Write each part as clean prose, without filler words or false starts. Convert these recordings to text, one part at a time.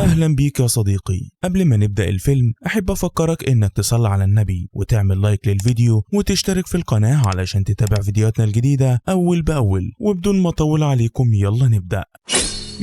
أهلا بيك يا صديقي. قبل ما نبدأ الفيلم أحب أفكرك إنك تصلي على النبي وتعمل لايك للفيديو وتشترك في القناة علشان تتابع فيديوهاتنا الجديدة أول بأول. وبدون ما أطول عليكم يلا نبدأ.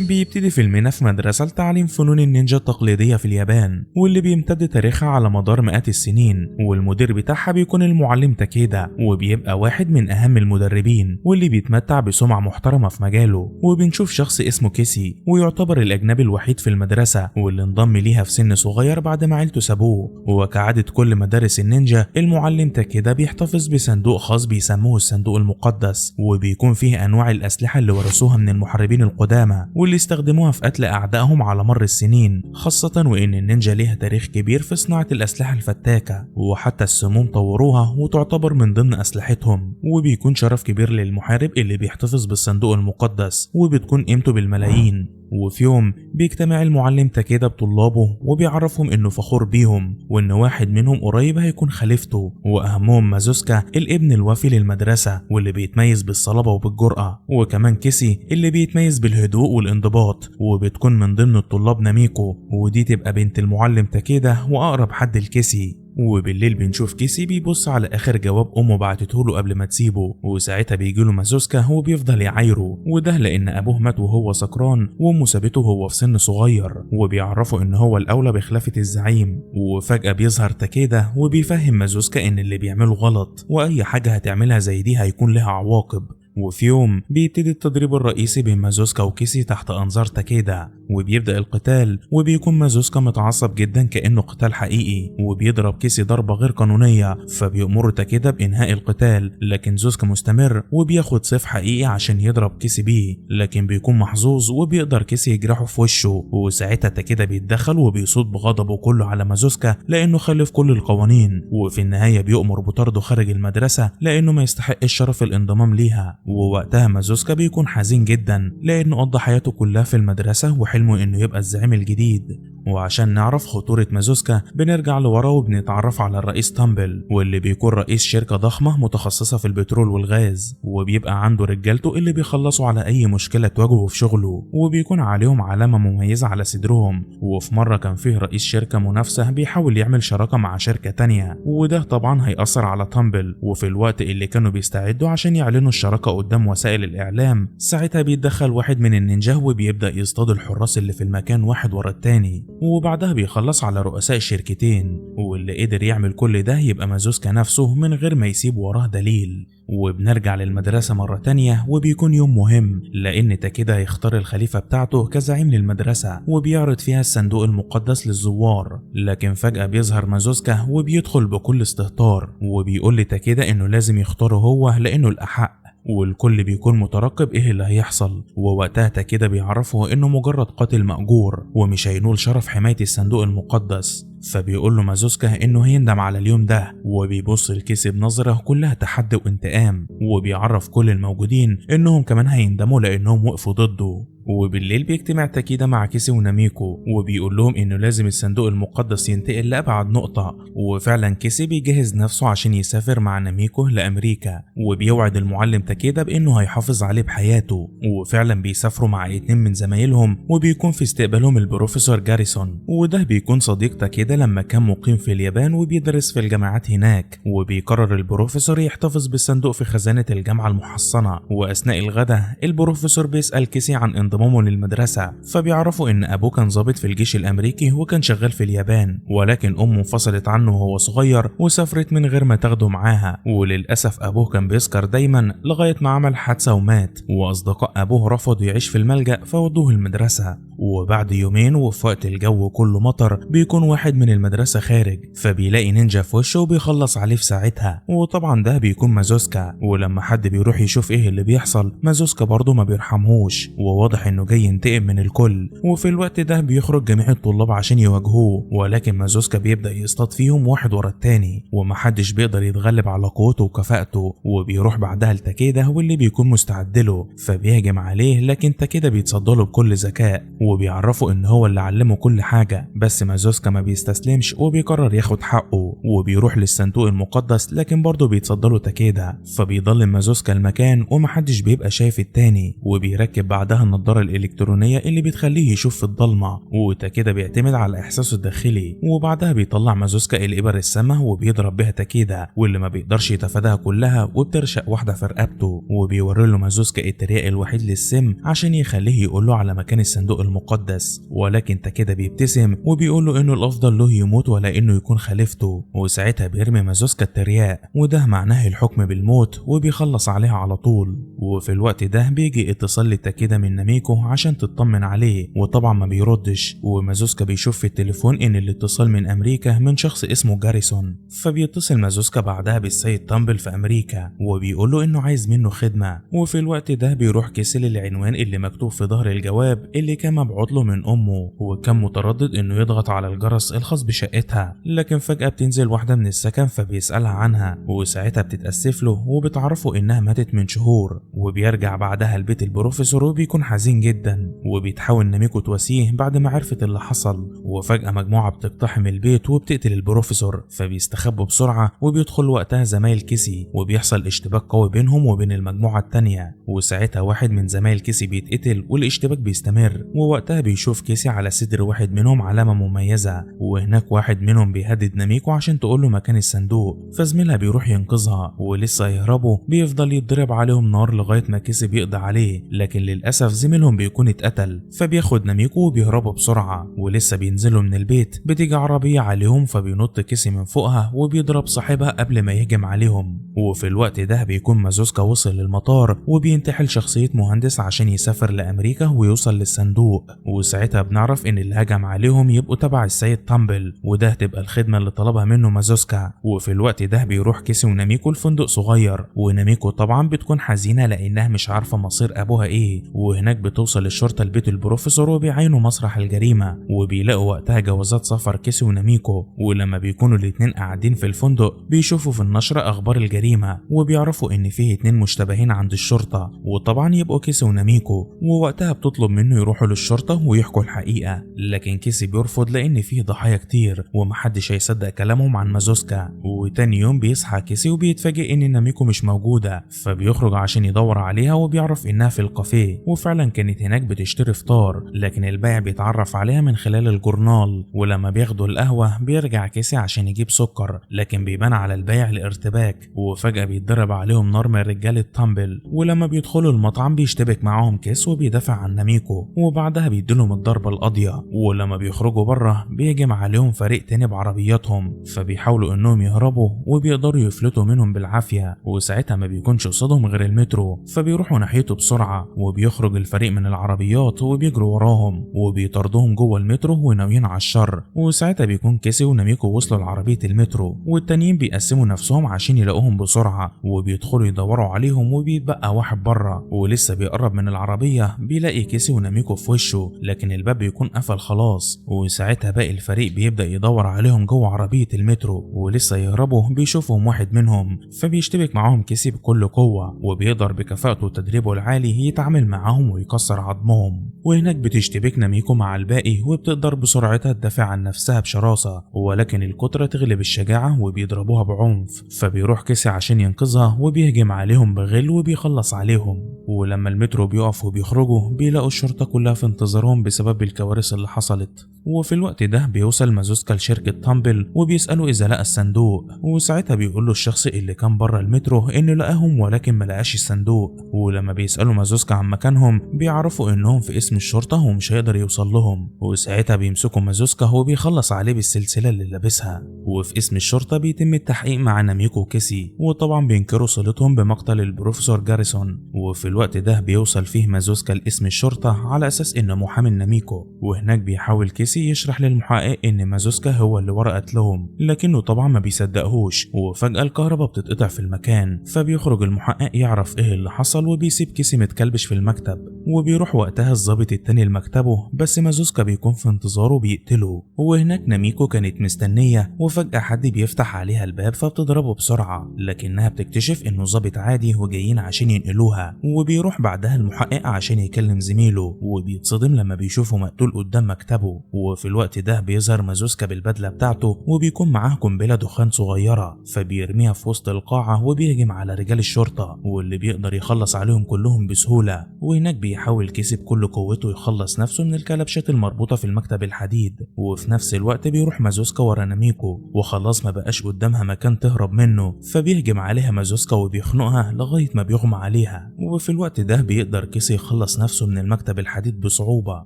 بيبتدي فيلمنا في مدرسة لتعليم فنون النينجا التقليدية في اليابان، واللي بيمتد تاريخها على مدار مئات السنين، والمدير بتاعها بيكون المعلم تاكيدا، وبيبقى واحد من أهم المدربين واللي بيتمتع بسمعة محترمة في مجاله. وبنشوف شخص اسمه كيسي، ويعتبر الأجنبي الوحيد في المدرسة واللي انضم ليها في سن صغير بعد ما عيلته سابوه. وكعادة كل مدارس النينجا، المعلم تاكيدا بيحتفظ بصندوق خاص بيسموه الصندوق المقدس، وبيكون فيه أنواع الأسلحة اللي ورثوها من المحاربين القدامى واللي استخدموها في قتل أعدائهم على مر السنين، خاصة وإن النينجا ليها تاريخ كبير في صناعة الأسلحة الفتاكة، وحتى السموم طوروها وتعتبر من ضمن أسلحتهم. وبيكون شرف كبير للمحارب اللي بيحتفظ بالصندوق المقدس، وبتكون قيمته بالملايين. وفي يوم بيجتمع المعلم تاكيدا بطلابه وبيعرفهم انه فخور بيهم، وان واحد منهم قريب هيكون خليفته، واهمهم مازوسكا الابن الوفي للمدرسة واللي بيتميز بالصلابة وبالجرأة، وكمان كيسي اللي بيتميز بالهدوء والانضباط. وبتكون من ضمن الطلاب ناميكو، ودي تبقى بنت المعلم تاكيدا واقرب حد لكيسي. وبالليل بنشوف كيسي بيبص على اخر جواب امه بعتته له قبل ما تسيبه، وساعتها بيجيله مازوسكا وبيفضل يعايره، وده لان ابوه مات وهو سكران وامه سابته وهو في سن صغير، وبيعرفه ان هو الاولى بخلافه الزعيم. وفجاه بيظهر تاكيدا وبيفهم مازوسكا ان اللي بيعمله غلط، واي حاجه هتعملها زي دي هيكون لها عواقب. وفي يوم بيبتدي التدريب الرئيسي بين مازوسكا وكيسي تحت انظار تاكيدا، وبيبدأ القتال، وبيكون مازوسكا متعصب جدا كأنه قتال حقيقي، وبيضرب كيسي ضربة غير قانونية، فبيأمر تاكيدا بإنهاء القتال، لكن زوسكا مستمر وبياخد سيف حقيقي عشان يضرب كيسي بيه، لكن بيكون محظوظ وبيقدر كيسي يجرحه في وشه. وساعتها تاكيدا بيتدخل وبيصد بغضبه كله على مازوسكا لأنه خالف كل القوانين، وفي النهاية بيأمر بطرده خارج المدرسة لأنه ما يستحقش شرف الانضمام ليها. ووقتها مازوسكا بيكون حزين جدا لأنه قضى حياته كلها في المدرسة وحلمه إنه يبقى الزعيم الجديد. وعشان نعرف خطورة مازوسكا بنرجع لورا وبنتعرف على الرئيس تامبل، واللي بيكون رئيس شركة ضخمة متخصصة في البترول والغاز، وبيبقى عنده رجالته اللي بيخلصوا على أي مشكلة تواجهه في شغله، وبيكون عليهم علامة مميزة على صدرهم. وفي مرة كان فيه رئيس شركة منافسة بيحاول يعمل شراكة مع شركة تانية، وده طبعا هيأثر على تامبل. وفي الوقت اللي كانوا بيستعدوا عشان يعلنوا الشراكة قدام وسائل الإعلام، ساعتها بيتدخل واحد من النينجا وبيبدأ يصطاد الحراس اللي في المكان واحد ورا التاني، وبعدها بيخلص على رؤساء الشركتين. واللي قدر يعمل كل ده يبقى مازوسكا نفسه من غير ما يسيب وراه دليل. وبنرجع للمدرسة مرة تانية، وبيكون يوم مهم لأن تاكيدا هيختار الخليفة بتاعته كزعيم للمدرسة، وبيعرض فيها الصندوق المقدس للزوار. لكن فجأة بيظهر مازوسكا وبيدخل بكل استهتار، وبيقول لتاكيدا إنه لازم يختاره هو لأنه الأحق، والكل بيكون مترقب ايه اللي هيحصل. ووقتها تاكيدا بيعرفه انه مجرد قاتل مأجور ومش هينول شرف حماية الصندوق المقدس، فبيقول له مازوسكا انه هيندم على اليوم ده. وبيبص لكيسي بنظرة كلها تحدي وانتقام، وبيعرف كل الموجودين انهم كمان هيندموا لانهم وقفوا ضده. وبالليل بيجتمع تاكيدا مع كيسي وناميكو، وبيقول لهم انه لازم الصندوق المقدس ينتقل لأبعد نقطة. وفعلا كيسي بيجهز نفسه عشان يسافر مع ناميكو لأمريكا، وبيوعد المعلم تاكيدا بانه هيحافظ عليه بحياته. وفعلا بيسافروا مع 2 من زمايلهم، وبيكون في استقبالهم البروفيسور جاريسون، وده بيكون صديق تاكيدا لما كان مقيم في اليابان وبيدرس في الجامعات هناك. وبيقرر البروفيسور يحتفظ بالصندوق في خزانة الجامعة المحصنة. وأثناء الغداء البروفيسور بيسأل كيسي عن انضمامه للمدرسة، فبيعرفوا ان ابوه كان ضابط في الجيش الامريكي وكان شغال في اليابان، ولكن امه انفصلت عنه وهو صغير وسافرت من غير ما تاخده معاها. وللاسف ابوه كان بيسكر دايما لغاية ما عمل حادثة ومات، واصدقاء ابوه رفضوا يعيش في الملجأ فودوه المدرسة. وبعد يومين وفي وقت الجو كله مطر بيكون واحد من المدرسة خارج، فبيلاقي نينجا في وشه وبيخلص عليه في ساعتها، وطبعا ده بيكون مازوسكا. ولما حد بيروح يشوف ايه اللي بيحصل، مازوسكا برضه ما بيرحمهوش، وواضح انه جاي ينتقم من الكل. وفي الوقت ده بيخرج جميع الطلاب عشان يواجهوه، ولكن مازوسكا بيبدأ يصطاد فيهم واحد ورا التاني، ومحدش بيقدر يتغلب على قوته وكفاءته. وبيروح بعدها لتاكيدا واللي بيكون مستعد له، فبيهجم عليه، لكن تاكيدا بيتصدى له بكل ذكاء، وبيعرفه ان هو اللي علمه كل حاجة. بس مازوسكا ما بيستسلمش بيستسلمش وبيقرر ياخد حقه وبيروح للصندوق المقدس، لكن برضه بيتصدله تاكيدا، فبيضل مازوسكا المكان ومحدش بيبقى شايف التاني، وبيركب بعدها النضارة الإلكترونية اللي بتخليه يشوف في الضلمة، وتاكيدا بيعتمد على إحساسه الداخلي. وبعدها بيطلع مازوسكا الإبر السامة وبيضرب بها تاكيدا، واللي ما بيقدرش يتفاداها كلها وبترشق واحدة في رقبته، وبيوري له مازوسكا الترياق الوحيد للسم عشان يخليه يقول له على مكان الصندوق المقدس، ولكن تاكيدا بيبتسم وبيقول له إنه الأفضل له يموت ولا إنه يكون خليفته. وساعتها بيرمي مازوسكا الترياق، وده معناه الحكم بالموت، وبيخلص عليها على طول. وفي الوقت ده بيجي اتصال لتاكيدا من ناميكو عشان تطمن عليه، وطبعا ما بيردش، ومازوسكا بيشوف في التليفون ان الاتصال من امريكا من شخص اسمه جاريسون، فبيتصل مازوسكا بعدها بالسيد تامبل في امريكا وبيقول له انه عايز منه خدمه. وفي الوقت ده بيروح كيسي للعنوان اللي مكتوب في ظهر الجواب اللي كان مبعوت له من امه، وكان متردد انه يضغط على الجرس الخاص بشقتها، لكن فجاه بتنزل واحده من السكن فبيسالها عنها، وساعتها بتتاسف له وبتعرفه انها ماتت من شهور. وبيرجع بعدها البيت البروفيسور وبيكون حزين جدا، وبيتحاول ناميكو تواسيه بعد ما عرفت اللي حصل. وفجأة مجموعة بتقتحم البيت وبتقتل البروفيسور، فبيستخبوا بسرعة، وبيدخل وقتها زمايل كيسي وبيحصل اشتباك قوي بينهم وبين المجموعة التانية، وساعتها واحد من زمايل كيسي بيتقتل والاشتباك بيستمر. ووقتها بيشوف كيسي على صدر واحد منهم علامة مميزة، وهناك واحد منهم بيهدد ناميكو عشان تقول له مكان الصندوق، فزميلها بيروح ينقذها، ولسه يهربوا بيفضل يتضرب عليهم نار لغاية ما كيسي بيقضي عليه، لكن للأسف زميلهم بيكون اتقتل، فبياخد ناميكو وبيهربوا بسرعة. ولسه بينزلوا من البيت بتيجي عربية عليهم، فبينط كيسي من فوقها وبيضرب صاحبها قبل ما يهجم عليهم. وفي الوقت ده بيكون مازوسكا وصل للمطار وبينتحل شخصية مهندس عشان يسافر لأمريكا ويوصل للصندوق، وساعتها بنعرف إن اللي هجم عليهم يبقوا تبع السيد تامبل، وده هتبقى الخدمة اللي طلبها منه مازوسكا. وفي الوقت ده بيروح كيسي وناميكو لفندق صغير، وناميكو طبعا بتكون حزينة لأنها مش عارفة مصير أبوها إيه. وهناك بتوصل الشرطة لبيت البروفيسور وبيعينوا مسرح الجريمة، وبيلاقوا وقتها جوازات سفر كيسي وناميكو. ولما بيكونوا الاتنين قاعدين في الفندق بيشوفوا في النشرة أخبار الجريمة، وبيعرفوا إن فيه اتنين مشتبهين عند الشرطة، وطبعا يبقوا كيسي وناميكو. ووقتها بتطلب منه يروحوا للشرطة ويحكوا الحقيقة، لكن كيسي بيرفض لأن فيه ضحايا كتير ومحدش هيصدق كلامهم عن مازوسكا. وتاني يوم بيصحى كيسي وبيتفاجئ إن ناميكو مش موجودة، فبيخرج عشان يدور عليها وبيعرف إنها في الكافيه، وفعلا كانت هناك بتشتري فطار، لكن البائع بيتعرف عليها من خلال الجورنال. ولما بياخدوا القهوة بيرجع كيسي عشان يجيب سكر، لكن بيبان على البائع الارتباك، وفجأة بيتضرب عليهم نار من رجالة تامبل. ولما بيدخلوا المطعم بيشتبك معاهم كيس وبيدافع عن ناميكو، وبعدها بيديلهم الضربة القاضية. ولما بيخرجوا بره بيهجم عليهم فريق تاني بعربياتهم، فبيحاولوا انهم يهربوا وبيقدروا يفلتوا منهم بالعافية، وساعتها ما بيكونش قصادهم غير المترو، فبيروحوا ناحيته بسرعة، وبيخرج الفريق من العربيات وبيجروا وراهم وبيطاردوهم جوه المترو وناويين على الشر. وساعتها بيكون كيسي وناميكو وصلوا لعربية المترو، والتانيين بيقسموا نفسهم عشان يلاقوهم بسرعة، وبيدخلوا يدوروا عليهم، وبيتبقى واحد بره، ولسه بيقرب من العربية بيلاقي كيسي وناميكو في وشه، لكن الباب بيكون قفل خلاص. وساعتها باقي الفريق بيبدأ يدور عليهم جوه عربية المترو، ولسه يهربوا بيشوفهم واحد منهم، فبيشتبك معاهم كيسي بكل قوة، وبيقدر بكفاءته وتدريبه العالي يتعامل معاهم ويكسر عظمهم. وهناك بتشتبك ناميكو مع الباقي وبتقدر بسرعتها تدافع عن نفسها بشراسة، ولكن الكترة تغلب الشجاعة وبيضربوها بعنف، فبيروح كيسي عشان ينقذها وبيهجم عليهم بغل وبيخلص عليهم. ولما المترو بيقف وبيخرجوا بيلاقوا الشرطة كلها في انتظارهم بسبب الكوارث اللي حصلت. وفي الوقت ده بيوصل مازوسكا لشركة تامبل وبيسأله إذا لقى الصندوق، وساعتها بيقول له الشخص اللي كان بره المترو إنه لقاهم ولكن ما لقاش الصندوق. ولما بيسألوا مازوسكا عن مكانهم بيعرفوا إنهم في اسم الشرطة ومش هيقدر يوصل لهم، وساعتها بيمسكوا مازوسكا وبيخلص عليه بالسلسلة اللي لابسها. وفي اسم الشرطة بيتم التحقيق مع ناميكو وكيسي، وطبعا بينكروا صلتهم بمقتل البروفيسور جاريسون. وفي الوقت ده بيوصل فيه مازوسكا لاسم الشرطة على أساس إنه محامي ناميكو، وهناك بيحاول كيسي يشرح للمحقق ان مازوسكا هو اللي ورا قتلهم، لكنه طبعا ما بيصدقهوش. وفجأة الكهرباء بتتقطع في المكان، فبيخرج المحقق يعرف ايه اللي حصل، وبيسيب كيسي متكلبش في المكتب، وبيروح وقتها الضابط التاني لمكتبه، بس مازوسكا بيكون في انتظاره وبيقتله. وهناك ناميكو كانت مستنية، وفجأة حد بيفتح عليها الباب فبتضربه بسرعة، لكنها بتكتشف انه ضابط عادي وجايين عشان ينقلوها. وبيروح بعدها المحقق عشان يكلم زميله، وبيتصدم لما بيشوفه مقتول قدام مكتبه. وفي الوقت ده بيظهر مازوسكا بالبدلة بتاعته وبيكون معاه قنبلة دخان صغيرة، فبيرميها في وسط القاعة وبيهجم على رجال الشرطة واللي بيقدر يخلص عليهم كلهم بسهولة. وهناك بيحاول كيسي بكل قوته يخلص نفسه من الكلبشات المربوطة في المكتب الحديد، وفي نفس الوقت بيروح مازوسكا ورا ناميكو وخلاص ما بقاش قدامها مكان تهرب منه، فبيهجم عليها مازوسكا وبيخنقها لغاية ما بيغمى عليها. وفي الوقت ده بيقدر كيسي يخلص نفسه من المكتب الحديد بصعوبة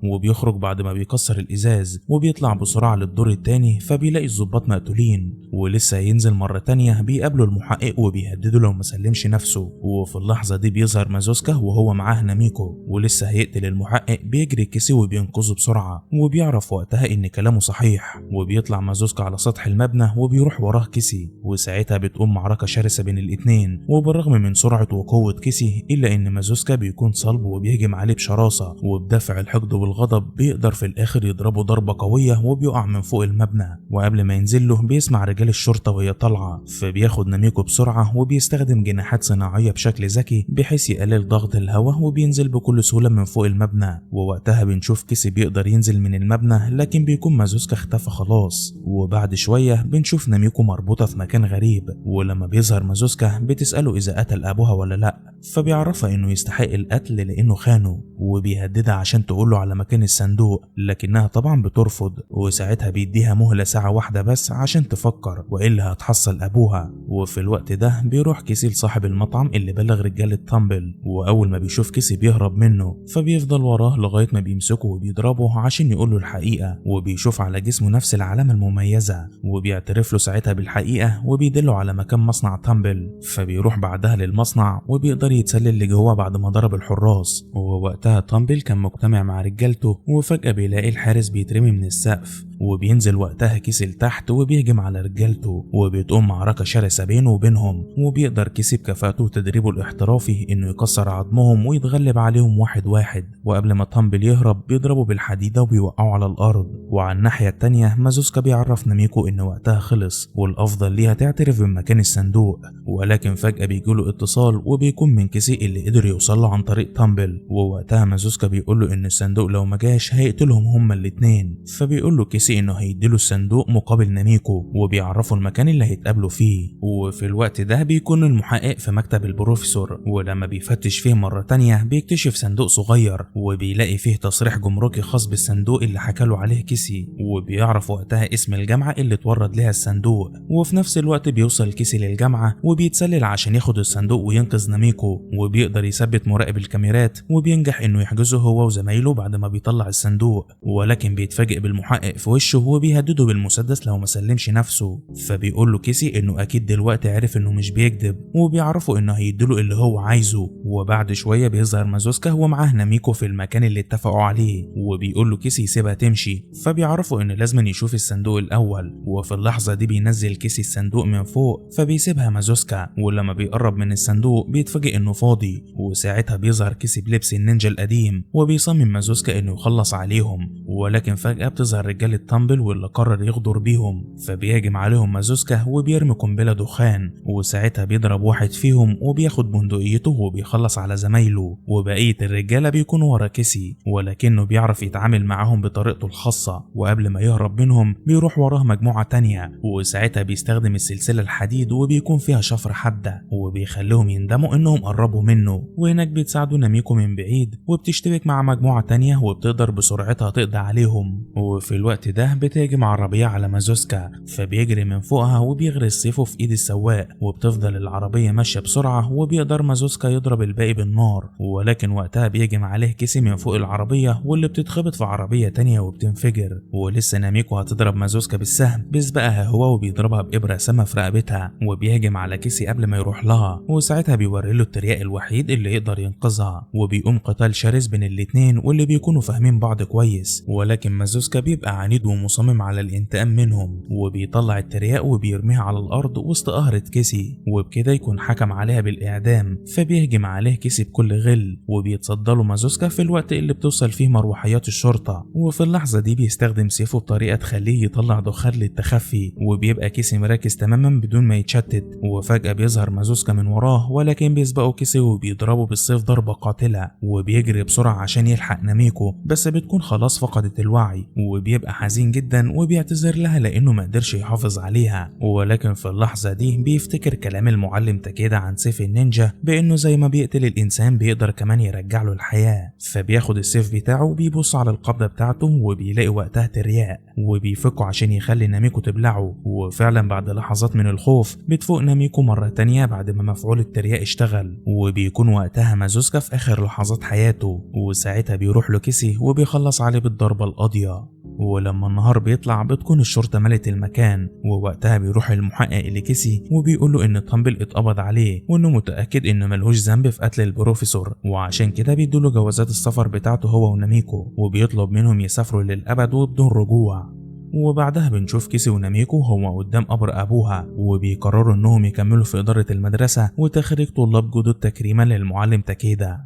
وبيخرج بعد ما بيكسر الإزاز وبيطلع بسرعة للدور التاني، فبيلاقي الضباط مقتولين ولسه ينزل مرة تانية بيقابلوا المحقق وبيهددوا لو مسلمش نفسه. وفي اللحظة دي بيظهر مازوسكا وهو معاه ناميكو ولسه هيقتل المحقق، بيجري كيسي وبينقذه بسرعة وبيعرف وقتها ان كلامه صحيح، وبيطلع مازوسكا على سطح المبنى وبيروح وراه كيسي، وساعتها بتقوم معركة شرسة بين الاتنين. وبالرغم من سرعة وقوة كيسي الا ان مازوسكا بيكون صلب وبيهجم عليه بشراسة، وبدافع الحقد والغضب بيقدر في الاخر يضربه ضربة قوية وبيقع من فوق المبنى. وقبل ما ينزل له بيسمع رجال الشرطة وهي طالعة، فبياخد ناميكو بسرعة وبيستخدم جناحات صناعية بشكل ذكي بحيث يقلل ضغط الهواء وبينزل بكل سهولة من فوق المبنى. ووقتها بنشوف كيسي بيقدر ينزل من المبنى لكن بيكون مازوسكا اختفى خلاص. وبعد شوية بنشوف ناميكو مربوطة في مكان غريب، ولما بيظهر مازوسكا بتسأله إذا قتل أبوها ولا لأ، فبيعرفها إنه يستحق القتل لأنه خانه، وبيهددها عشان تقوله على مكان الصندوق لكنها طبعا بترفض. وساعتها بيديها مهلة ساعة واحدة بس عشان تفكر وإلا هتحصل أبوها. وفي الوقت ده بيروح كيسي لصاحب المطعم اللي بلغ رجالة تامبل، وأول ما بيشوف كيسي بيهرب منه فبيفضل وراه لغاية ما بيمسكه وبيضربه عشان يقوله الحقيقة، وبيشوف على جسمه نفس العلامة المميزة وبيعترف له ساعتها بالحقيقة وبيدله على مكان مصنع تامبل. فبيروح بعدها للمصنع وبيقدر يتسلل لجوه بعد ما ضرب الحراس. ووقتها تامبل كان مجتمع مع رجالته وفجأة بيلاقي الحارس بيترمي من السقف، وبينزل وقتها كيسي لتحت وبيهجم على رجالته، وبتقوم معركة شرسة بينه وبينهم. وبيقدر كيسي بكفاءته وتدريبه الاحترافي انه يكسر عظمهم ويتغلب عليهم واحد واحد. وقبل ما تامبل يهرب بيضربه بالحديدة وبيوقعه على الارض. وعلى الناحية التانية مازوسكا بيعرف ناميكو ان وقتها خلص والافضل ليها تعترف بمكان الصندوق، ولكن فجأة بيجيله اتصال وبيكون من كيسي اللي قدر يوصله عن طريق تامبل. ووقتها مازوسكا بيقوله ان الصندوق لو ما جاش هيقتلهم هما الاتنين، فبيقوله كيسي انه هيديله الصندوق مقابل ناميكو وبيعرفوا المكان اللي هيتقابلوا فيه. وفي الوقت ده بيكون المحقق في مكتب البروفيسور، ولما بيفتش فيه مرة تانية بيكتشف صندوق صغير وبيلاقي فيه تصريح جمركي خاص بالصندوق اللي حكاله عليه كيسي، وبيعرف وقتها اسم الجامعة اللي اتورد لها الصندوق. وفي نفس الوقت بيوصل كيسي للجامعة وبيتسلل عشان ياخد الصندوق وينقذ ناميكو، وبيقدر يثبت مراقب الكاميرات وبينجح انه يحجزه هو وزمايله بعد ما بيطلع الصندوق. ولكن بيتفاجئ بالمحقق في وشه وبيهدده بالمسدس لو ما سلمش نفسه، فبيقول له كيسي انه اكيد دلوقتي عرف انه مش بيكذب، وبيعرفوا انه هيديله اللي هو عايزه. وبعد شويه بيظهر مازوسكا ومعاه ناميكو في المكان اللي اتفقوا عليه، وبيقول له كيسي يسيبها تمشي، فبيعرفوا ان لازم يشوف الصندوق الاول. وفي اللحظه دي بينزل كيسي الصندوق من فوق فبيسيبها مازوسكا، ولما بيقرب من الصندوق بيتفاجئ انه فاضي. وساعتها بيظهر كيسي بلبس النينجا القديم وبيصمم مازوسكا انه يخلص عليهم، ولكن فجاه بتظهر رجاله تامبل واللي قرر يغدر بيهم، فبيهجم عليهم مازوسكا وبيرمي قنبله دخان، وساعتها بيضرب واحد فيهم وبياخد بندقيته وبيخلص على زمايله. وبقيه الرجاله بيكونوا ورا كيسي ولكنه بيعرف يتعامل معاهم بطريقته الخاصه. وقبل ما يهرب منهم بيروح وراه مجموعه تانية، وساعتها بيستخدم السلسله الحديد وبيكون فيها شفره حاده وبيخليهم يندموا انهم قربوا منه. وهناك بتساعده ناميكو من بعيد وبتشتبك مع مجموعه تانية وبتقدر بسرعتها تقضي عليهم. وفي الوقت ده بتهجم عربيه على مازوسكا، فبيجري من فوقها وبيغرس سيفه في ايد السواق، وبتفضل العربيه ماشيه بسرعه وبيقدر مازوسكا يضرب الباقي بالنار. ولكن وقتها بيهجم عليه كيسي من فوق العربيه واللي بتتخبط في عربيه تانية وبتنفجر. ولسه ناميكو هتضرب مازوسكا بالسهم بيسبقها هو وبيضربها بإبرة سما في رقبتها، وبيهجم على كيسي قبل ما يروح لها، وساعتها بيوري له الترياق الوحيد اللي يقدر ينقذها. وبيقوم قتال شرس بين الاتنين واللي بيكونوا فاهمين بعض كويس، ولكن مازوسكا بيبقى عنيد عنيد ومصمم على الانتقام منهم، وبيطلع الترياق وبيرميها على الأرض وسط قهرة كيسي، وبكده يكون حكم عليها بالإعدام. فبيهجم عليه كيسي بكل غل وبيتصدى له مازوسكا في الوقت اللي بتوصل فيه مروحيات الشرطة، وفي اللحظة دي بيستخدم سيفه بطريقة تخليه يطلع دخان للتخفي، وبيبقى كيسي مركز تماما بدون ما يتشتت. وفجأة بيظهر مازوسكا من وراه، ولكن بيسبقه كيسي وبيضربه بالسيف ضربة قاتلة، وبيجري بسرعة عشان يلحق ناميكو، بس بتكون خلاص فقدت الوعي، وبيبقى حزين جدا وبيعتذر لها لأنه ما قدرش يحافظ عليها. ولكن في اللحظة دي بيفتكر كلام المعلم تاكيدا عن سيف النينجا بأنه زي ما بيقتل الإنسان بيقدر كمان يرجع له الحياة. فبياخد السيف بتاعه وبيبص على القبضة بتاعته وبيلاقي وقتها ترياق، وبيفكه عشان يخلي ناميكو تبلعه. وفعلا بعد لحظات من الخوف بتفوق ناميكو مرة تانية بعد ما مفعول الترياق اشتغل، وبيكون وقتها مازوسكا في آخر لحظات حياته، وساعتها بيروح له كيسي وبيخلص عليه بالضربة القاضية. ولما النهار بيطلع بتكون الشرطة ملت المكان، ووقتها بيروح المحقق لكيسي وبيقوله ان تامبل اتقبض عليه وانه متأكد انه ملهوش ذنب في قتل البروفيسور، وعشان كده بيدوله جوازات السفر بتاعته هو وناميكو، وبيطلب منهم يسافروا للأبد وبدون رجوع. وبعدها بنشوف كيسي وناميكو هما قدام قبر أبوها، وبيقرروا انهم يكملوا في إدارة المدرسة وتخريج طلاب جدد تكريما للمعلم تاكيدا.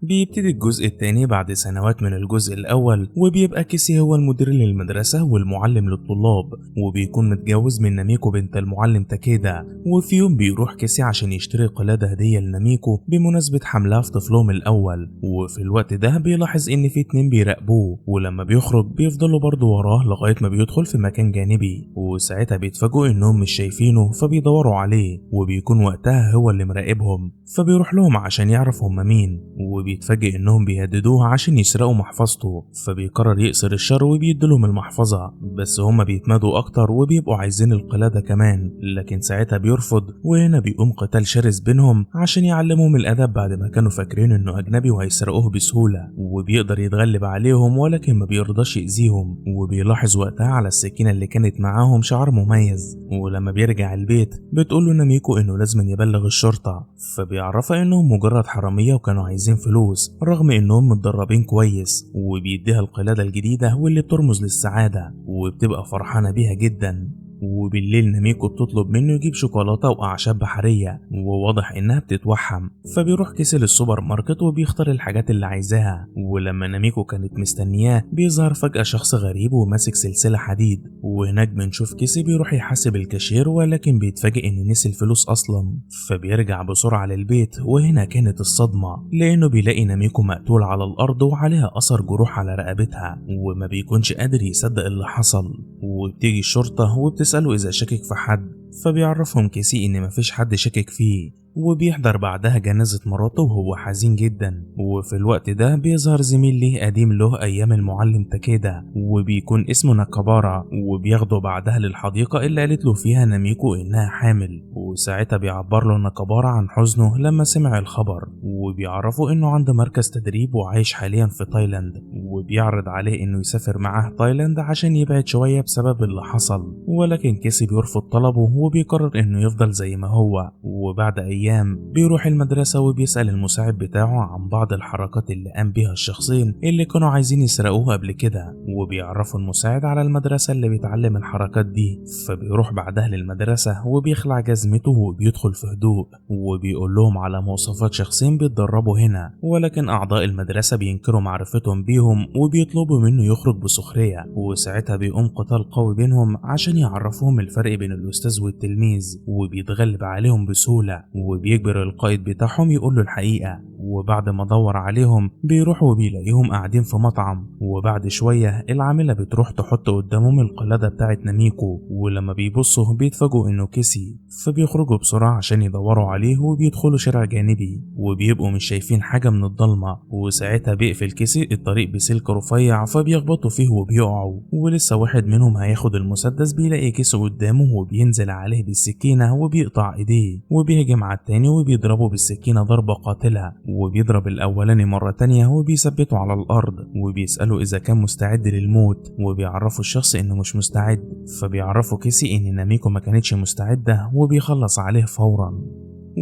بيبتدي الجزء الثاني بعد سنوات من الجزء الأول، وبيبقى كيسي هو المدير للمدرسة والمعلم للطلاب، وبيكون متجوز من ناميكو بنت المعلم تاكيدا. وفي يوم بيروح كيسي عشان يشتري قلادة هدية لناميكو بمناسبة حملها في طفلهم الأول، وفي الوقت ده بيلاحظ إن في 2 بيراقبوه، ولما بيخرج بيفضلوا برضه وراه لغاية ما بيدخل في مكان جانبي، وساعتها بيتفاجئوا إنهم مش شايفينه فبيدوروا عليه، وبيكون وقتها هو اللي مراقبهم. فبيروح لهم عشان يعرف هم مين، بيتفاجئ انهم بيهددوه عشان يسرقوا محفظته. فبيقرر يقصر الشر وبيديلهم المحفظة، بس هما بيتمادوا اكتر وبيبقوا عايزين القلادة كمان، لكن ساعتها بيرفض. وهنا بيقوم قتال شرس بينهم عشان يعلمهم الادب بعد ما كانوا فاكرين انه اجنبي وهيسرقوه بسهولة، وبيقدر يتغلب عليهم ولكن ما بيرضاش يأذيهم. وبيلاحظ وقتها على السكينة اللي كانت معاهم شعر مميز، ولما بيرجع البيت بتقوله ناميكو انه لازم يبلغ الشرطة، فبيعرفها انهم مجرد حرامية وكانوا عايزين فلوس رغم انهم متدربين كويس، وبيديها القلادة الجديدة واللي بترمز للسعادة، وبتبقى فرحانة بيها جدا. وبالليل ناميكو بتطلب منه يجيب شوكولاتة وأعشاب بحرية، وواضح إنها بتتوحم. فبيروح كيسي للسوبر ماركت وبيختار الحاجات اللي عايزاها، ولما ناميكو كانت مستنياه بيظهر فجأة شخص غريب وماسك سلسلة حديد، وهناك بنشوف كيسي بيروح يحاسب الكاشير ولكن بيتفاجئ إن نسي الفلوس أصلا. فبيرجع بسرعة للبيت، وهنا كانت الصدمة لأنه بيلاقي ناميكو مقتول على الأرض وعليها أثر جروح على رقبتها، وما بيكونش قادر يصدق اللي حصل. وبتيجي الشرطة وبتسأله إذا شكك في حد، فبيعرفهم كيسي إن مفيش حد شكك فيه، وبيحضر بعدها جنازة مراته وهو حزين جدا. وفي الوقت ده بيظهر زميل ليه قديم له أيام المعلم تاكيدا، وبيكون اسمه ناكابارا، وبياخده بعدها للحديقة اللي قالت له فيها ناميكو إنها حامل. وساعتها بيعبر له ناكابارا عن حزنه لما سمع الخبر، وبيعرفه إنه عنده مركز تدريب وعايش حاليا في تايلاند، وبيعرض عليه إنه يسافر معاه تايلاند عشان يبعد شوية بسبب اللي حصل. ولكن كيسي بيرفض طلبه وبيقرر إنه يفضل زي ما هو. وبعد أيام بيروح المدرسة وبيسأل المساعد بتاعه عن بعض الحركات اللي قام بيها الشخصين اللي كانوا عايزين يسرقوه قبل كده، وبيعرفوا المساعد على المدرسة اللي بيتعلم الحركات دي. فبيروح بعدها للمدرسة وبيخلع جزمته وبيدخل في هدوء، وبيقول لهم على مواصفات شخصين بيتدربوا هنا، ولكن أعضاء المدرسة بينكروا معرفتهم بيهم وبيطلبوا منه يخرج بسخرية. وساعتها بيقوم قتال قوي بينهم عشان يعرفوهم الفرق بين الأستاذ والتلميذ، وبيتغلب عليهم بسهولة، وبيجبر القائد بتاعهم يقول له الحقيقة. وبعد ما دور عليهم بيروح وبيلاقيهم قاعدين في مطعم، وبعد شوية العاملة بتروح تحط قدامهم القلادة بتاعت ناميكو، ولما بيبصوا بيتفاجئوا انه كيسي. فبيخرجوا بسرعة عشان يدوروا عليه وبيدخلوا شارع جانبي، وبيبقوا مش شايفين حاجة من الضلمة. وساعتها بيقفل كيسي الطريق بسلك رفيع فبيخبطوا فيه وبيقعوا، ولسه واحد منهم هياخد المسدس بيلاقي كيسي قدامه وبينزل عليه بالسكينة وبيقطع ايديه، وبيهجم على التاني وبيضربه بالسكينة ضربة قاتلة، وبيضرب الأولاني مرة تانية وبيثبته على الأرض، وبيسأله إذا كان مستعد للموت، وبيعرفوا الشخص إنه مش مستعد. فبيعرفوا كيسي إن ناميكو ما كانتش مستعدة وبيخلص عليه فورا.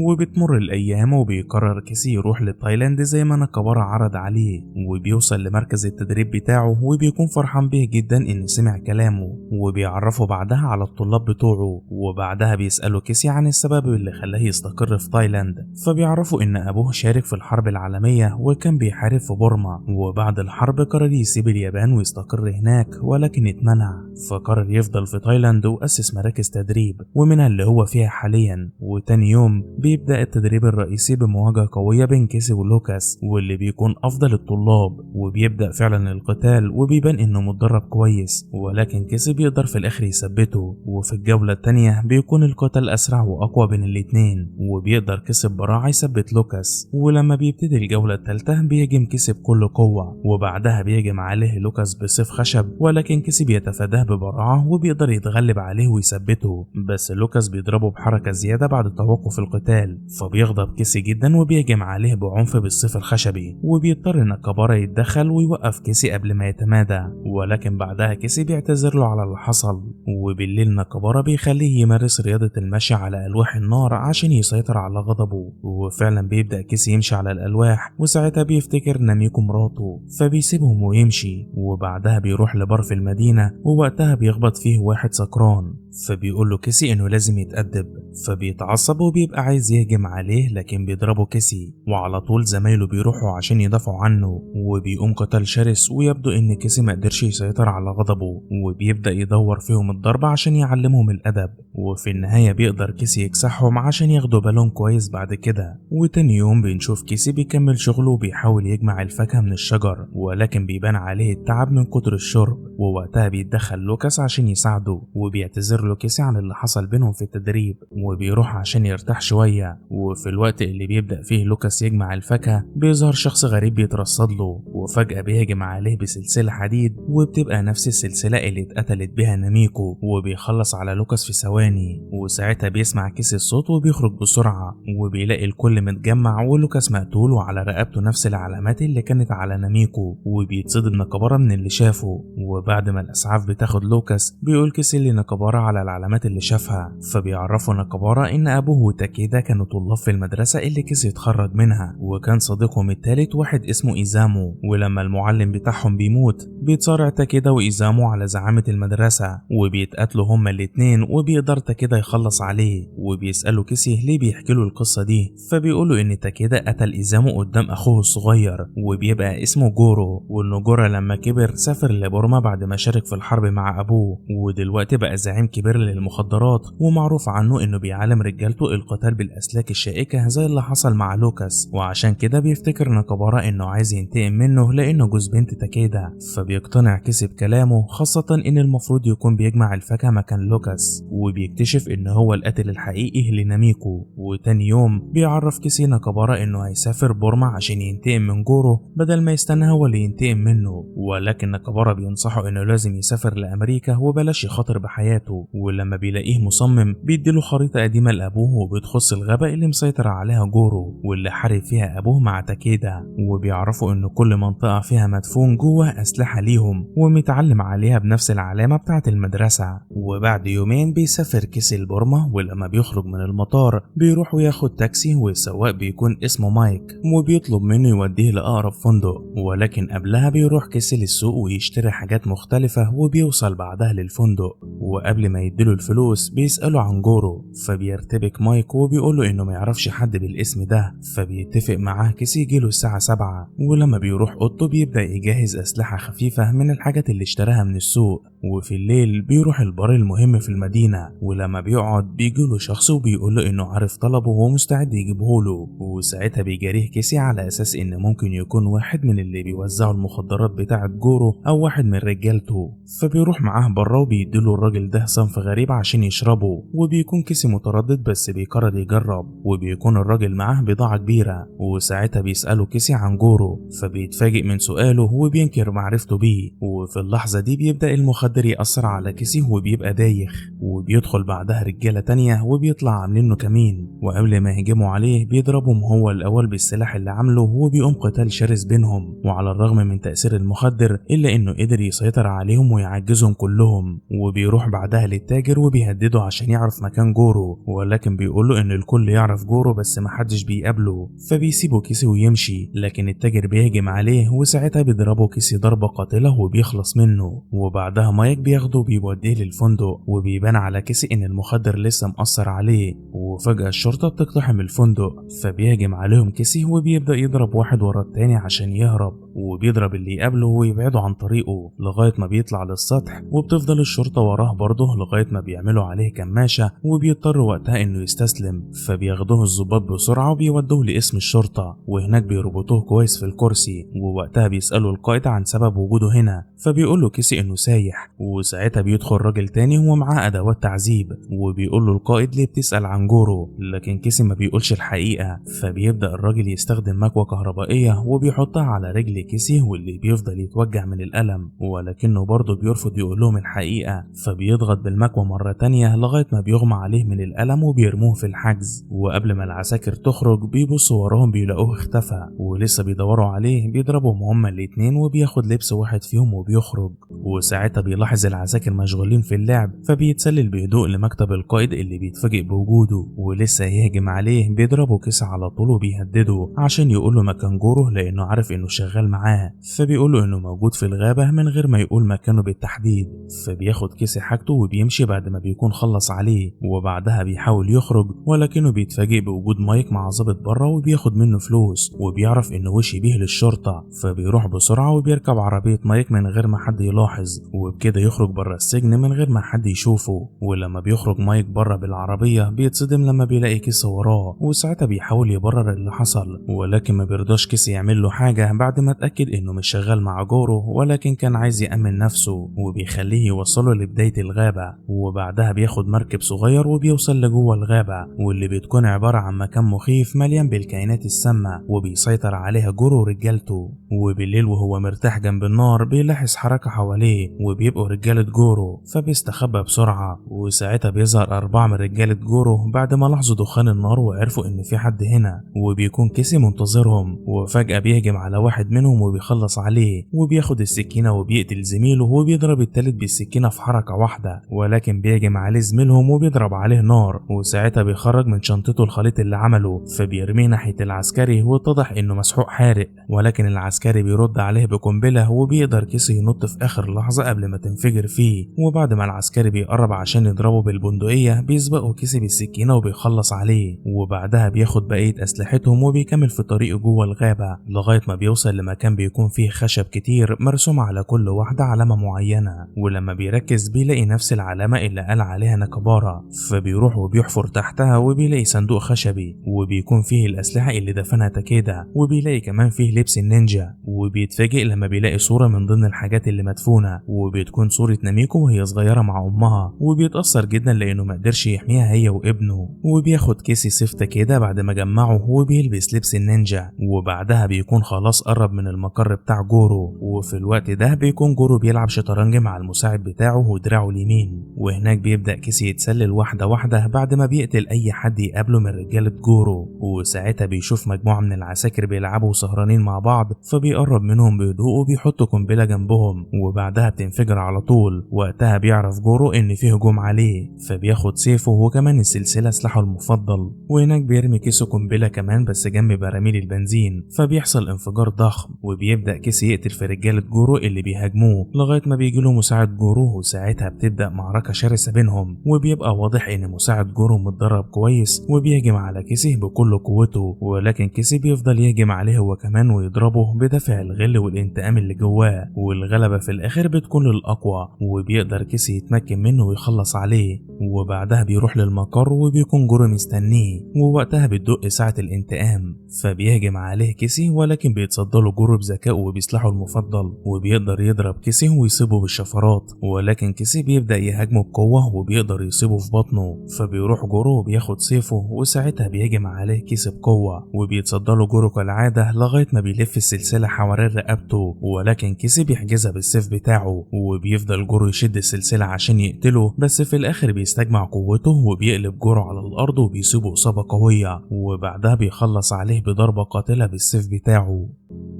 وبتمر الأيام وبيقرر كيسي يروح لتايلاند زي ما ناكابارا عرض عليه، وبيوصل لمركز التدريب بتاعه وبيكون فرحان به جدا إن سمع كلامه، وبيعرفه بعدها على الطلاب بتوعه. وبعدها بيسأله كيسي عن السبب اللي خلاه يستقر في تايلاند، فبيعرفوا إن أبوه شارك في الحرب العالمية وكان بيحارب في بورما، وبعد الحرب قرر يسيب اليابان ويستقر هناك ولكن اتمنع، فقرر يفضل في تايلاند وأسس مراكز تدريب ومنها اللي هو فيها حاليا. وتاني يوم بيبدأ التدريب الرئيسي بمواجهة قوية بين كيسي ولوكاس واللي بيكون أفضل الطلاب، وبيبدأ فعلا القتال وبيبان إنه متدرب كويس، ولكن كيسي بيقدر في الآخر يثبته. وفي الجولة التانية بيكون القتال أسرع وأقوى بين الاتنين، وبيقدر كيسي براعة يثبت لوكاس. ولما بيبتدي الجولة التالتة بيهجم كيسي بكل قوة، وبعدها بيهجم عليه لوكاس بسيف خشب، ولكن كيسي بيتفاداه ببراعة وبيقدر يتغلب عليه ويثبته، بس لوكاس بيضربه بحركة زيادة بعد توقف القتال، فبيغضب كيسي جدا وبيهجم عليه بعنف بالسيف الخشبي، وبيضطر ناكابارا يتدخل ويوقف كيسي قبل ما يتمادى. ولكن بعدها كيسي بيعتذر له على اللي حصل، وبالليل ناكابارا بيخليه يمارس رياضة المشي على ألواح النار عشان يسيطر على غضبه. وفعلا بيبدأ كيسي يمشي على الألواح، وساعتها بيفتكر ناميكو مراته فبيسيبهم ويمشي. وبعدها بيروح لبار في المدينة، ووقتها بيخبط فيه واحد سكران، فبيقول له كيسي انه لازم يتأدب، فبيتعصب وبيبقى عايز يهجم عليه لكن بيضربه كيسي، وعلى طول زمايله بيروحوا عشان يدافعوا عنه، وبيقوم قتال شرس. ويبدو ان كيسي مقدرش يسيطر على غضبه، وبيبدأ يدور فيهم الضرب عشان يعلمهم الأدب، وفي النهاية بيقدر كيسي يكسحهم عشان ياخدوا بالهم كويس بعد كده. وتاني يوم بنشوف كيسي بيكمل شغله وبيحاول يجمع الفاكهة من الشجر، ولكن بيبان عليه التعب من كتر الشرب، ووقتها بيتدخل لوكاس عشان يساعده، وبيعتذر له كيسي عن اللي حصل بينهم في التدريب، وبيروح عشان يرتاح شوية. وفي الوقت اللي بيبدأ فيه لوكاس يجمع الفاكهة بيظهر شخص غريب بيترصد له، وفجأة بيهجم عليه بسلسلة حديد، وبتبقى نفس السلسلة اللي اتقتلت بها ناميكو، وبيخلص على لوكاس في ثواني. وساعتها بيسمع كيسي الصوت وبيخرج بسرعة، وبيلاقي الكل متجمع ولوكاس مقتول وعلى رقبته نفس العلامات اللي كانت على ناميكو، وبيتصدم ناكابارا من اللي شافه. وبعد ما الأسعاف بتاخد لوكاس بيقول كيسي لناكابارا على العلامات اللي شافها، فبيعرفوا ناكابارا إن أبوه وتاكيدا كانوا طلاب في المدرسة اللي كيسي اتخرج منها، وكان صديقهم التالت واحد اسمه إيزامو. ولما المعلم بتاعهم بيموت بيتصارع تاكيدا وإيزامو على زعامة المدرسة، وبيتقاتلوا هما الاتنين، وبيقدر تاكيدا يخلص عليه. وبيسألوا كيسي ليه بيحكي له القصة دي، فبيقولوا إن تاكيدا قتل إيزامو قدام أخوه الصغير وبيبقى اسمه جورو، وإن جورو لما كبر سافر لبورما بعد ما شارك في الحرب مع أبوه، ودلوقتي بقى زعيم كبير للمخدرات، ومعروف عنه إنه بيعلم رجالته القتال بالأسلاك الشائكة زي اللي حصل مع لوكاس. وعشان كده بيفتكر ناكابارا إنه عايز ينتقم منه لأنه جوز بنت تاكيدا، فبيقتنع كيسي بكلامه، خاصة إن المفروض يكون بيجمع الفاكهة مكان لوكاس، وبيكتشف إن هو القاتل الحقيقي لناميكو. وتاني يوم بيعرف كيسي ناكابارا إنه هيسافر بورما عشان ينتقم من جورو بدل ما يستنى هو اللي ينتقم منه، ولكن ناكابارا بينصحه إنه لازم يسافر لأمريكا وبلاش يخاطر بحياته. ولما بيلاقيه مصمم بيديله خريطة قديمة لأبوه وبتخص الغابة اللي مسيطر عليها جورو واللي حارب فيها أبوه مع تاكيدا، وبيعرفوا إن كل منطقة فيها مدفون جوه أسلحة ليهم ومتعلم عليها بنفس العلامة بتاعة المدرسة. وبعد يومين بيسافر كيسي لبورما، ولما بيخرج من المطار بيروح وياخد تاكسي، والسواق بيكون اسمه مايك وبيطلب منه يوديه لأقرب فندق. ولكن قبلها بيروح كيسي للسوق ويشتري حاجات مختلفة، وبيوصل بعدها للفندق، وقبل ما يديله الفلوس بيسأله عن جورو، فبيرتبك مايك وبيقوله انه ما يعرفش حد بالاسم ده، فبيتفق معاه كيسي يجيله الساعة 7. ولما بيروح اوضته بيبدأ يجهز أسلحة خفيفة من الحاجات اللي اشتراها من السوق. وفي الليل بيروح البار المهم في المدينة، ولما بيقعد بيجيله شخص وبيقوله انه عارف طلبه ومستعد يجيبهوله، وساعتها بيجاريه كيسي على اساس ان ممكن يكون واحد من اللي بيوزعوا المخدرات بتاعة جورو او واحد من رجالته. فبيروح معاه بره وبيديله الراجل ده صنف غريب عشان يشربه، وبيكون كيسي متردد بس بيقرر يجرب، وبيكون الراجل معاه بضاعة كبيرة. وساعتها بيسأله كيسي عن جورو، فبيتفاجئ من سؤاله وبينكر معرفته بيه. وفي اللحظة دي بيبدأ المخدر يأثر على كيسي وبيبقى دايخ، وبيدخل بعدها رجالة تانية وبيطلع عاملينه كمين، وقبل ما يهجموا عليه بيضربهم هو الأول بالسلاح اللي عامله، وبيقوم قتال شرس بينهم. وعلى الرغم من تأثير المخدر إلا إنه قدر يسيطر عليهم ويعجزهم كلهم، وبيروح فبيروح بعدها للتاجر وبيهدده عشان يعرف مكان جورو، ولكن بيقوله ان الكل يعرف جورو بس محدش بيقابله، فبيسيبه كيسي ويمشي. لكن التاجر بيهجم عليه وساعتها بيضربه كيسي ضربة قاتلة وبيخلص منه. وبعدها مايك بياخده وبيوديه للفندق، وبيبان على كيسي ان المخدر لسه مأثر عليه. وفجأة الشرطة بتقتحم الفندق، فبيهجم عليهم كيسي وبيبدأ يضرب واحد ورا التاني عشان يهرب، وبيضرب اللي يقابله ويبعده عن طريقه لغاية ما بيطلع للسطح. وبتفضل الشرطة وراه برضه لغاية ما بيعملوا عليه كماشة، وبيضطر وقتها انه يستسلم. فبياخدوه الضباط بسرعة وبيودوه لاسم الشرطة، وهناك بيربطوه كويس في الكرسي. ووقتها بيسألوا القائد عن سبب وجوده هنا، فبيقول له كيسي انه سايح. وساعتها بيدخل راجل تاني هو معاه ادوات تعذيب، وبيقول له القائد ليه بتسأل عن جورو، لكن كيسي ما بيقولش الحقيقة. فبيبدأ الراجل يستخدم مكوة كهربائية وبيحطها على رجل كيسي، واللي بيفضل يتوجع من الألم، ولكنه برضه بيرفض يقول لهم الحقيقة. فبيضغط بالمكوة مرة تانية لغاية ما بيغمى عليه من الألم وبيرموه في الحجز. وقبل ما العساكر تخرج بيبصوا وراهم بيلاقوه اختفى، ولسه بيدوروا عليه بيضربهم هما الاتنين وبياخد لبس واحد فيهم وبيخرج. وساعتها بيلاحظ العساكر مشغولين في اللعب، فبيتسلل بهدوء لمكتب القائد اللي بيتفاجئ بوجوده، ولسه يهجم عليه بيضربه كيسي على طول وبيهدده عشان يقوله مكان جوره لأنه عارف إنه شغال معاه. فبيقوله إنه موجود في الغابة من غير ما يقول مكانه بالتحديد. فبياخد كيسي حاجته وبيمشي بعد ما بيكون خلص عليه، وبعدها بيحاول يخرج ولكنه بيتفاجئ بوجود مايك مع ظابط بره وبياخد منه فلوس، وبيعرف إنه وشي بيه للشرطة. فبيروح بسرعة وبيركب عربية مايك من غير ما حد يلاحظ، وبكده يخرج بره السجن من غير ما حد يشوفه. ولما بيخرج مايك بره بالعربية بيتصدم لما بيلاقي كيسي وراه، وساعتها بيحاول يبرر اللي حصل، ولكن ما بيرضاش كيسي يعمل له حاجة بعد ما اتأكد إنه مش شغال مع جورو، ولكن كان عايز يأمن نفسه، وبيخليه يوصله لبداية الغابة. وبعدها بياخد مركب صغير وبيوصل لجوه الغابة، واللي بتكون عبارة عن مكان مخيف مليان بالكائنات السامة وبيسيطر عليها جورو ورجالته. وبالليل وهو مرتاح جنب النار بيلاحظ حركة حواليه وبيبقوا رجالة جورو، فبيستخبى بسرعة. وساعتها بيظهر 4 من رجالة جورو بعد ما لاحظوا دخان النار وعرفوا إن في حد هنا، وبيكون كيسي منتظرهم. وفجأة بيهجم على واحد منهم وبيخلص عليه، وبياخد السكينة وبيقتل زميله وبيضرب التالت بالسكينة في حركة واحدة، ولكن بيهجم عليه زميلهم وبيضرب عليه نار. وساعتها بيخرج من شنطته الخليط اللي عمله، فبيرميه ناحية العسكري، واتضح إنه مسحوق حارق، ولكن العسكري بيرد عليه بقنبلة، وبيقدر كيسي ينط في آخر لحظة قبل ما تنفجر فيه. وبعد ما العسكري بيقرب عشان يضربه بالبندقية بيسبقه كيسي بالسكينة وبيخلص عليه، وبعدها بياخد بقية أسلحتهم وبيكمل في طريقه جوه الغابة لغاية ما بيوصل لمكان بيكون فيه خشب كتير مرسوم على كل واحدة علامة معينة، ولما بيركز بيلاقي نفس العلامة اللي قال عليها ناكابارا. فبيروح وبيحفر تحتها وبيلاقي صندوق خشبي وبيكون فيه الأسلحة اللي دفنها تاكيدا، وبيلاقي كمان فيه لبس النينجا. وبيتفاجئ لما بيلاقي صورة من ضمن الحاجات اللي مدفونة، وبتكون صورة ناميكو وهي صغيرة مع أمها، وبيتأثر جدا لأنه مقدرش يحميها هي وابنه. وبياخد كيسي سيف تاكيدا بعد ما جمعه وبيلبس لبس النينجا، وبعدها بيكون خلاص قرب من المقر بتاع جورو. وفي الوقت ده بيكون جورو بيلعب شطرنج مع المساعد بتاعه ودراعه اليمين، وهناك بيبدأ كيسي يتسلل واحدة واحدة بعد ما بيقتل أي حد يقابله من رجالة جورو. وساعتها بيشوف مجموعة من العساكر بيلعبوا وسهرانين مع بعض، فبيقرب منهم بهدوء وبيحط قنبلة جنبهم، وبعدها بتنفجر على طول. وقتها بيعرف جورو إن فيه هجوم عليه، فبياخد سيفه وكمان السلسلة سلاحه المفضل. وهناك بيرمي كيسي قنبلة كمان بس جنب براميل البنزين، فبيحصل انفجار ضخم، وبيبدأ كيسي يقتل في رجالة جورو اللي بيهاجموه لغاية ما بيجيله مساعد جورو. وساعتها بتبدأ معركة شرسة بينهم، وبيبقى واضح إن مساعد جورو متدرب كويس وبيهجم على كيسي بكل قوته، ولكن كيسي بيفضل يهجم عليه هو كمان ويضربه بدافع الغل والانتقام اللي جواه. والغلبة في الآخر بتكون للأقوى، وبيقدر كيسي يتمكن منه ويخلص عليه. وبعدها بيروح للمقر وبيكون جورو مستنيه، ووقتها بتدق ساعة الانتقام، فبيهجم عليه كيسي ولكن بيتصدله جورو بذكائه وبسلاحه المفضل، وبيقدر يضرب كيسي ويصيبه بالشفرات، ولكن كيسي بيبدأ يهاجمه بقوة وبيقدر يصيبه في بطنه. فبيروح جورو وبياخد سيفه، وساعتها بيهجم عليه كيسي بقوة وبيتصدله جورو كالعادة لغاية ما بيلف السلسلة حوالين رقبته، ولكن كيسي بيحجزها بالسيف بتاعه. وبيفضل جورو يشد السلسلة عشان يقتله، بس في الآخر بيستجمع قوته وبيقلب جورو على الأرض وبيصيبه إصابة قوية، وبعدها بيخلص عليه بضربة قاتلة بالسيف بتاعه.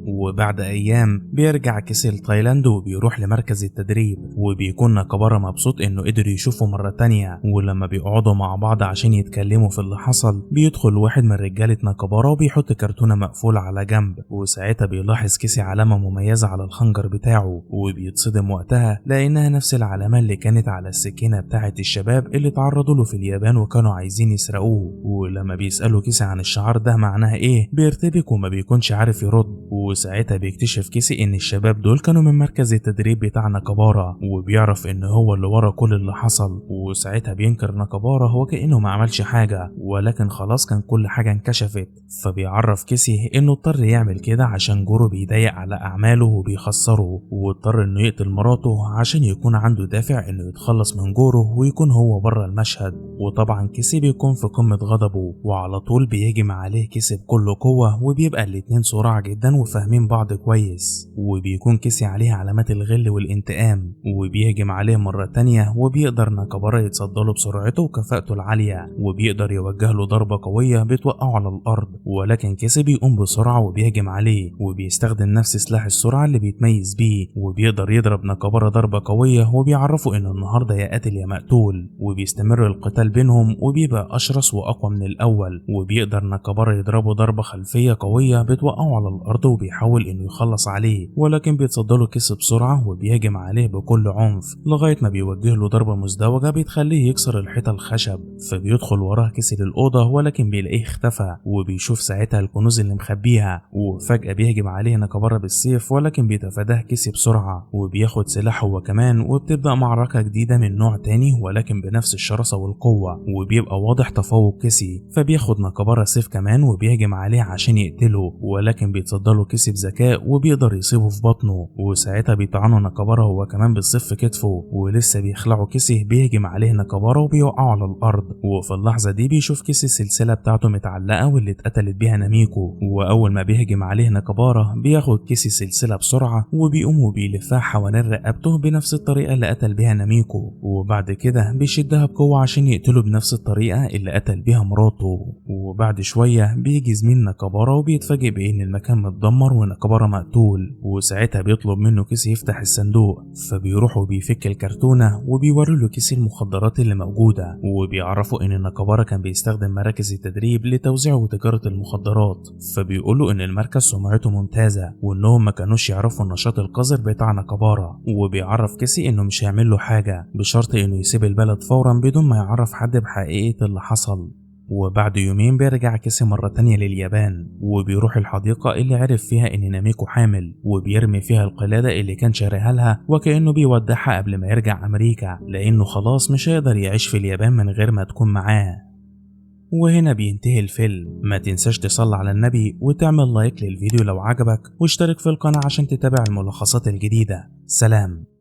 وبعد أيام بيرجع كيسي لتايلاند وبيروح لمركز التدريب، وبيكون ناكابارا مبسوط إنه قدر يشوفه مرة تانية. ولما بيقعدوا مع بعض عشان يتكلموا في اللي حصل، بيدخل واحد من رجالة ناكابارا وبيحط كرتونة مقفولة على جنب، وساعتها بيلاحظ كيسي علامة مميزة على الخنجر بتاعه، وبيتصدم وقتها لأنها نفس العلامة اللي كانت على السكينة بتاعة الشباب اللي تعرضوا له في اليابان وكانوا عايزين يسرقوه. ولما بيسألوا كيسي عن الشعار ده معناها ايه بيرتبك وما بيكونش عارف يرد. وساعتها بيكتشف كيسي ان الشباب دول كانوا من مركز التدريب بتاع ناكابارا، وبيعرف ان هو اللي ورا كل اللي حصل. وساعتها بينكر ناكابارا هو كأنه ما عملش حاجة، ولكن خلاص كان كل حاجة انكشفت. فبيعرف كيسي انه اضطر يعمل كده عشان جورو بيضايق على اعماله وبيخسره، واضطر انه يقتل مراته عشان يكون عنده دافع انه يتخلص من جورو ويكون هو بره المشهد. وطبعا كيسي بيكون في قمة غضبه، وعلى طول بيهجم عليه كيسي بكل قوة، وبيبقى الاتنين صراع جدا وفاهمين بعض كويس. وبيكون كيسي عليه علامات الغل والانتقام، وبيهجم عليه مرة تانية، وبيقدر ناكابارا يتصدله بسرعته وكفاءته العالية، وبيقدر يوجه له ضربة قوية بتوقعه على الأرض. ولكن كيسي بيقوم بسرعة وبيهجم عليه، وبيستخدم نفس سلاح السرعة اللي بيتميز بيه، وبيقدر يضرب ناكابارا ضربة قوية، وبيعرفه إنه النهاردة يا قاتل يا مقتول. وبيستمر القتال بينهم وبيبقى أشرس وأقوى من الأول، وبيقدر ناكابارا يضربه ضربة خلفية قوية بتوقعه على الأرض، وبيحاول إنه يخلص عليه، ولكن بيتصدله كيسي بسرعة وبيهجم عليه بكل عنف لغاية ما بيوجه له ضربة مزدوجة بتخليه يكسر الحيطة الخشب. فبيدخل وراه كيسي للأوضة، ولكن بيلاقيه اختفى، وبيشوف ساعتها الكنوز اللي مخبيها. وفجأة بيهجم عليه ناكابارا بالسيف، ولكن بيتفاداه كيسي بسرعة، وبياخد سلاح هو كمان، وبتبدأ معركة جديدة من نوع تاني ولكن بنفس الشراسة والقوة، وبيبقى واضح تفوق كيسي. فبياخد ناكابارا سيف كمان وبيهجم عليه عشان يقتله، ولكن بيتصدله كيسي بذكاء وبيقدر يصيبه في بطنه. وساعتها بيطعنه ناكابارا هو كمان بالسيف في كتفه، ولسه بيخلعه كيسي بيهجم عليه ناكابارا وبيوقعه على الأرض. وفي اللحظة دي بيشوف كيسي السلسلة بتاعته متعلقة واللي اتقتلت بيها ناميكو، وأول ما بيهجم عليه ناكابارا بياخد كيسي السلسلة بسرعة وبيقوم وبيلفها حوالين رقبته بنفس الطريقة اللي قتل بيها ناميكو، وبعد كده بيشدها بقوة عشان يقتله بنفس الطريقة اللي قتل بيها مراته. وبعد شوية بيجي زميل ناكابارا وبيتفاجئ بإن المكان متدمر وناكابارا مقتول، وساعتها بيطلب منه كيسي يفتح الصندوق. فبيروح وبيفك الكرتونة وبيوري له كيسي المخدرات اللي موجودة، وبيعرفوا إن ناكابارا كان بيستخدم مراكز التدريب لتوزيع وتجارة المخدرات. فبيقولوا إن المركز سمعته ممتازة، وإنهم ما كانوش يعرفوا النشاط القذر بتاع ناكابارا. وبيعرف كيسي إنه مش هيعمل له حاجة بشرط إنه يسيب البلد فورا بدون ما يعرف حد بحقيقة اللي حصل. وبعد يومين بيرجع كيسي مرة تانية لليابان، وبيروح الحديقة اللي عرف فيها إن ناميكو حامل، وبيرمي فيها القلادة اللي كان شاريها لها، وكأنه بيودعها قبل ما يرجع أمريكا، لأنه خلاص مش هيقدر يعيش في اليابان من غير ما تكون معاه. وهنا بينتهي الفيلم. ما تنساش تصلي على النبي وتعمل لايك للفيديو لو عجبك، واشترك في القناة عشان تتابع الملخصات الجديدة. سلام.